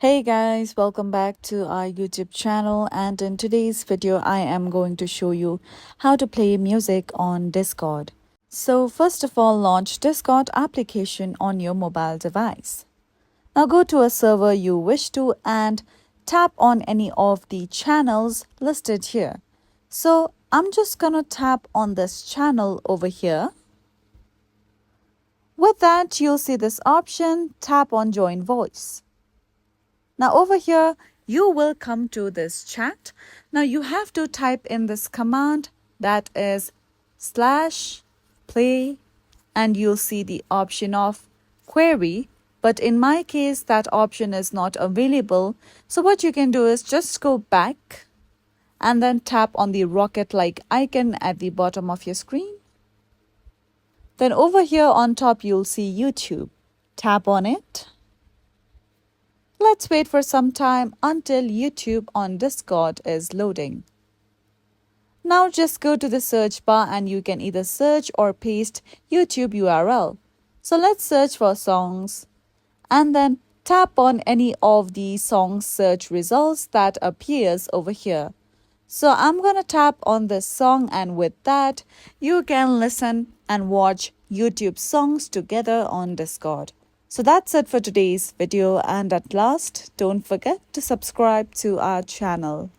Hey guys, welcome back to our YouTube channel, and in today's video I am going to show you how to play music on Discord. So first of all, launch Discord application on your mobile device. Now go to a server you wish to and tap on any of the channels listed here. So I'm just gonna tap on this channel over here. With that, you'll see this option, tap on join voice. Now over here, you will come to this chat. Now you have to type in this command, that is /play, and you'll see the option of query. But in my case, that option is not available. So what you can do is just go back and then tap on the rocket-like icon at the bottom of your screen. Then over here on top, you'll see YouTube. Tap on it. Let's wait for some time until YouTube on Discord is loading. Now just go to the search bar and you can either search or paste YouTube URL. So let's search for songs and then tap on any of the song search results that appears over here. So I'm going to tap on this song, and with that, you can listen and watch YouTube songs together on Discord. So that's it for today's video, and at last, don't forget to subscribe to our channel.